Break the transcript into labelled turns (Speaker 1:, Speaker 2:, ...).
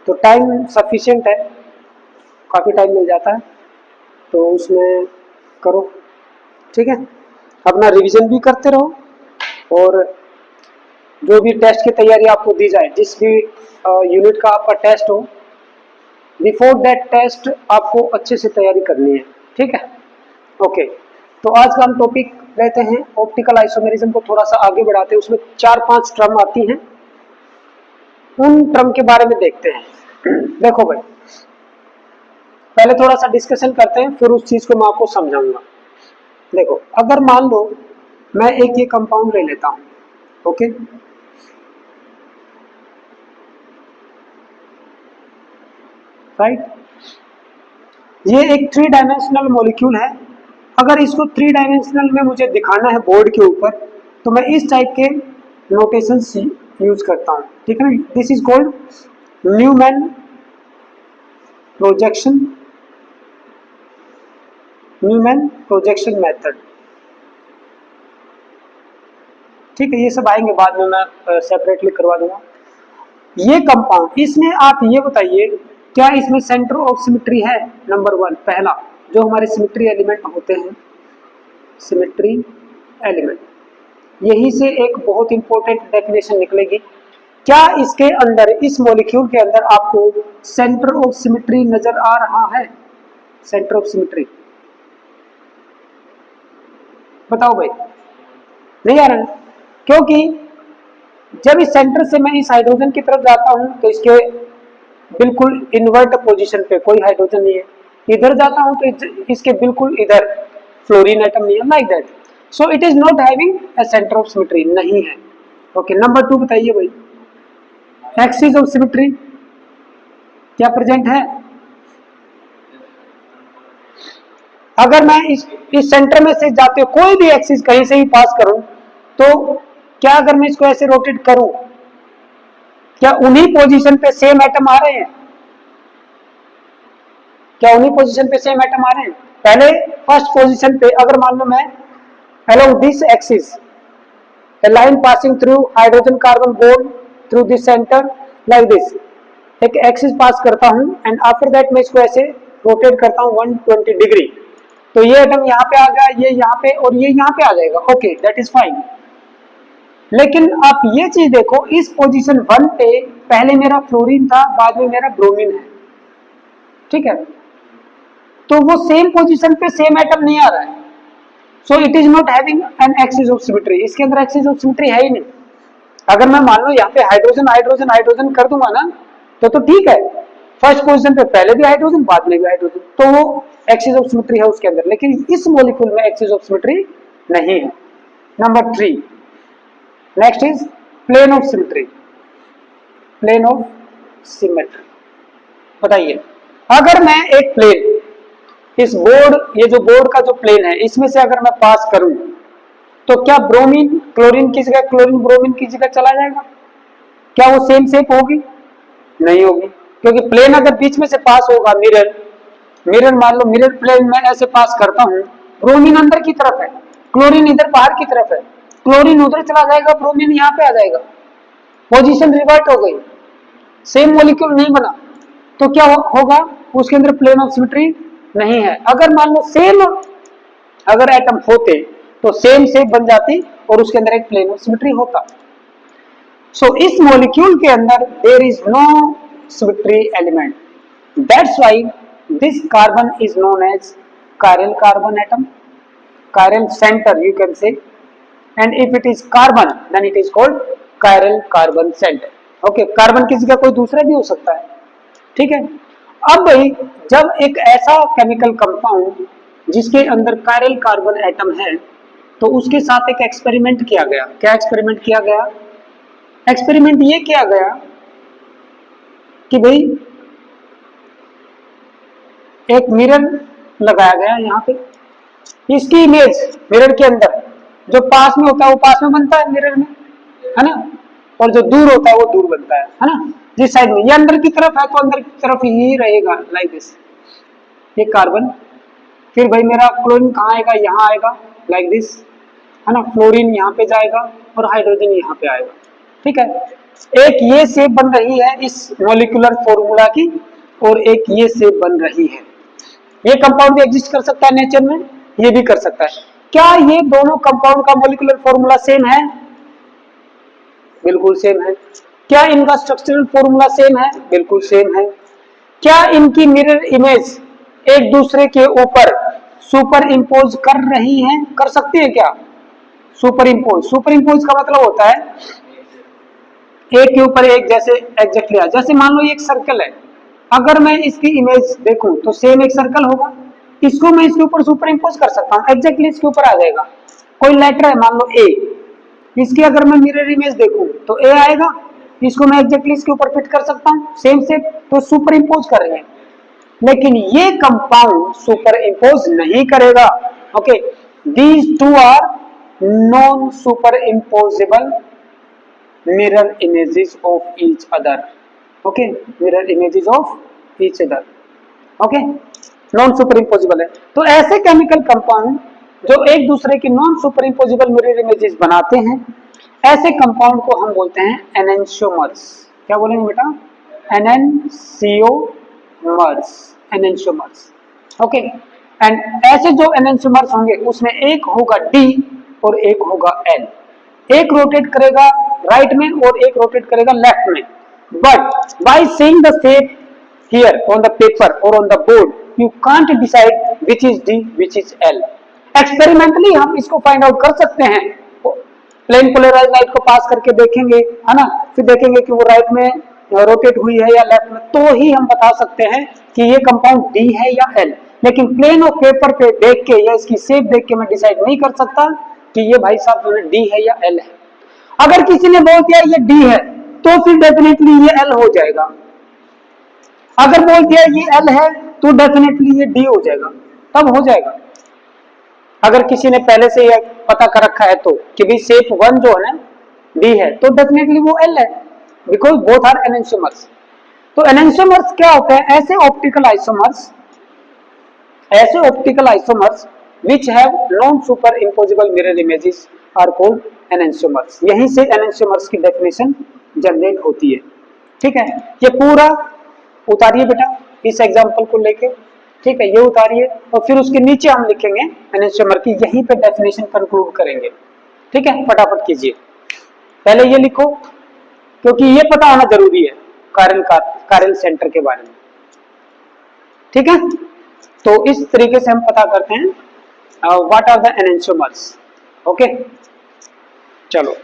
Speaker 1: तो time sufficient है, काफ़ी टाइम मिल जाता है, तो उसमें करो, ठीक है। अपना रिवीजन भी करते रहो और जो भी टेस्ट की तैयारी आपको दी जाए, जिस भी यूनिट का आपका टेस्ट हो, बिफोर दैट टेस्ट आपको अच्छे से तैयारी करनी है, ठीक है। ओके, तो आज का हम टॉपिक लेते हैं ऑप्टिकल आइसोमेरिज्म को थोड़ा सा आगे बढ़ाते हैं। उसमें 4-5 टर्म आती हैं, उन टर्म के बारे में देखते हैं। देखो भाई, पहले थोड़ा सा डिस्कशन करते हैं, फिर उस चीज को मैं आपको समझाऊंगा। देखो, अगर मान लो मैं एक ये कंपाउंड ले लेता हूं, ओके, राइट, ये एक 3 डायमेंशनल मॉलिक्यूल है। अगर इसको 3 डायमेंशनल में मुझे दिखाना है बोर्ड के ऊपर, तो मैं इस टाइप के नोटेशंस यूज करता हूं, ठीक है ना। This is called Newman projection, Newman projection method, ठीक है। ये सब आएंगे बाद में, मैं सेपरेटली करवा दूंगा। ये कंपाउंड, इसमें आप ये बताइए, क्या इसमें सेंटर ऑफ सिमेट्री है? नंबर 1, पहला जो हमारे सिमेट्री एलिमेंट होते हैं, सिमेट्री एलिमेंट, यही से एक बहुत इंपॉर्टेंट डेफिनेशन निकलेगी। क्या इसके अंदर, इस मॉलिक्यूल के अंदर आपको सेंटर ऑफ सिमेट्री नजर आ रहा है? सेंटर ऑफ सिमेट्री बताओ भाई, नहीं आ रहा है? क्योंकि जब इस सेंटर से मैं इस हाइड्रोजन की तरफ जाता हूं, तो इसके बिल्कुल इन्वर्ट पोजीशन पे कोई हाइड्रोजन नहीं है। इधर जाता हूं तो इसके बिल्कुल इधर फ्लोरीन एटम नहीं है, like that. So it is not having a centre of symmetry, नहीं है। ओके, नंबर 2 बताइए भाई, एक्सिस ऑफ सिमेट्री क्या प्रेजेंट है? अगर मैं इस सेंटर में से जाते हुए कोई भी एक्सिस कहीं से ही पास करूं, तो क्या अगर मैं इसको ऐसे रोटेट करूं, क्या उन्हीं पोजीशन पे सेम एटम आ रहे हैं? क्या उन्हीं पोजीशन पे सेम एटम आ रहे हैं? पहले फर्स्ट पोजीशन पे अगर मान लो मैं along this axis a line passing through hydrogen carbon bond through this center like this, एक एक्सिस पास करता हूं एंड आफ्टर दैट मैं इसको ऐसे रोटेट करता हूं 120 डिग्री, तो ये एटम यहाँ पे आ गया, ये यहाँ पे और ये यहाँ पे आ जाएगा। Okay, that is fine. लेकिन आप ये चीज देखो, इस पोजीशन 1 पे पहले मेरा फ्लोरीन था, बाद में मेरा ब्रोमीन है, ठीक है। तो वो सेम पोजीशन पे सेम एटम नहीं आ रहा है, so it is not having an axis of symmetry. इसके अंदर एक्सिस ऑफ सिमेट्री है ही नहीं। अगर मैं मान लो यहाँ पे हाइड्रोजन हाइड्रोजन हाइड्रोजन कर दूंगा ना, तो ठीक है, फर्स्ट पोजीशन पे पहले भी हाइड्रोजन बाद में भी हाइड्रोजन, तो वो एक्सिस ऑफ सिमेट्री है उसके अंदर। लेकिन इस मॉलिक्यूल में एक्सिस ऑफ सिमेट्री नहीं है। Number 3, next is plane of symmetry. Plane of symmetry बताइए, अगर मैं एक प्लेन, इस बोर्ड, ये जो बोर्ड का जो प्लेन है, इसमें से अगर मैं पास करूं, तो क्या ब्रोमीन क्लोरीन की जगह, क्लोरीन ब्रोमीन की जगह चला जाएगा? क्या वो सेम शेप होगी? नहीं होगी, क्योंकि प्लेन अगर बीच में से पास होगा, मिरर, मिरर मान लो मिरर प्लेन में ऐसे पास करता हूं, ब्रोमीन अंदर की तरफ है, क्लोरीन इधर बाहर की तरफ है, क्लोरीन उधर चला जाएगा, ब्रोमीन यहाँ पे आ जाएगा, पोजीशन रिवर्ट हो गई, सेम मॉलिक्यूल नहीं बना। तो क्या होगा? उसके अंदर प्लेन ऑफ सिमेट्री नहीं है। अगर मान लो सेम अगर एटम होते तो सेम शेप बन जाती और उसके अंदर एक प्लेन ऑफ सिमेट्री होता। सो इस मॉलिक्यूल के अंदर there is no symmetry element, that's why this carbon is known as chiral carbon atom, chiral center you can say, and if it is carbon then it is called chiral carbon center. Okay, carbon की जगह कोई दूसरा भी हो सकता है, ठीक है। अब भाई, जब एक ऐसा केमिकल कंपाउंड जिसके अंदर कायरल कार्बन एटम है, तो उसके साथ एक एक्सपेरिमेंट किया गया। क्या एक्सपेरिमेंट किया गया? एक्सपेरिमेंट ये किया गया कि भाई एक मिरर लगाया गया यहाँ पे, इसकी इमेज मिरर के अंदर, जो पास में होता है वो पास में बनता है मिरर में, है ना, और जो दूर होता है वो दूर बनता है ना। जिस साइड में ये अंदर की तरफ है तो अंदर की तरफ ही रहेगा, लाइक दिस, ये कार्बन। फिर भाई मेरा क्लोरीन कहाँ आएगा? यहाँ आएगा, लाइक दिस, है ना। फ्लोरीन यहाँ पे जाएगा और हाइड्रोजन यहाँ पे आएगा, ठीक है। एक ये शेप बन रही है इस मॉलिक्यूलर फॉर्मूला की, और एक ये शेप बन रही है। ये कंपाउंड भी एग्जिस्ट कर सकता है नेचर में, ये भी कर सकता है। क्या ये दोनों कंपाउंड का मॉलिक्यूलर फॉर्मूला सेम है? बिल्कुल सेम है। क्या इनका स्ट्रक्चरल फॉर्मूला सेम है? बिल्कुल सेम है। क्या इनकी मिरर इमेज एक दूसरे के ऊपर सुपर इम्पोज कर रही है? कर सकती है क्या? सुपर इम्पोज का मतलब होता है एक के ऊपर एक, जैसे एग्जैक्टली जैसे मान लो ये एक सर्कल है, अगर मैं इसकी इमेज देखूं तो सेम एक सर्कल होगा, इसको मैं इसके ऊपर सुपर इम्पोज कर सकता हूं, एग्जैक्टली इसके ऊपर आ जाएगा। कोई लेटर है मान लो ए, इसकी अगर मैं मिरर इमेज देखूं तो ए आएगा, इसको मैं एग्जैक्टली इसके ऊपर फिट कर सकता हूं, सेम से, तो सुपर इम्पोज कर रहे हैं। लेकिन ये कंपाउंड सुपर इम्पोज नहीं करेगा। Okay, these two are non superimposable mirror images of each other. Okay, mirror images of each other. Okay, non super imposable है। तो ऐसे केमिकल कंपाउंड जो एक दूसरे की non super imposable mirror images बनाते हैं, ऐसे कंपाउंड को हम बोलते हैं एनेंशियोमर्स। क्या बोलेंगे बेटा? एनेंशियोमर्स। ओके, एंड ऐसे जो एनेंशियोमर्स होंगे उसमें एक होगा डी और एक होगा एल। एक रोटेट करेगा राइट में और एक रोटेट करेगा लेफ्ट में, but by seeing the shape here on the paper और on the board you can't decide which is D which is L. Experimentally हम इसको फाइंड आउट कर सकते हैं, प्लेन पोलराइज लाइट को पास करके देखेंगे, है ना, फिर देखेंगे कि वो राइट में रोटेट हुई है या लेफ्ट में, तो ही हम बता सकते हैं कि ये कंपाउंड डी है या एल। लेकिन प्लेन और पेपर पे देख के या इसकी शेप देख के मैं डिसाइड नहीं कर सकता कि ये भाई साहब जो है डी है या एल है। अगर किसी ने बोल दिया ये डी है तो फिर डेफिनेटली ये एल हो जाएगा, अगर बोल दिया ये एल है तो डेफिनेटली ये डी हो जाएगा, तब हो जाएगा। अगर किसी ने पहले से ये पता कर रखा है तो कि भाई शेप वन जो है ना डी है, तो डेफिनेटली वो एल है, बिकॉज बोथ आर एनेंशियोमर्स। तो एनेंशियोमर्स क्या होते हैं? ऐसे optical isomers which have non superimposable mirror images are called enantiomers। यहीं से enantiomers की डेफिनेशन जनरेट होती है। ठीक है, ये पूरा उतारिए बेटा इस एग्जांपल को लेके, ठीक है, ये उतारिए और फिर उसके नीचे हम लिखेंगे enantiomer की, यहीं पे डेफिनेशन कंक्लूड करेंगे। ठीक है, फटाफट कीजिए, पहले ये लिखो क्योंकि ये पता होना जरूरी है कारेल सेंटर के बारे में। ठीक है, तो इस तरीके से हम पता करते हैं what are the enantiomers। Okay, चलो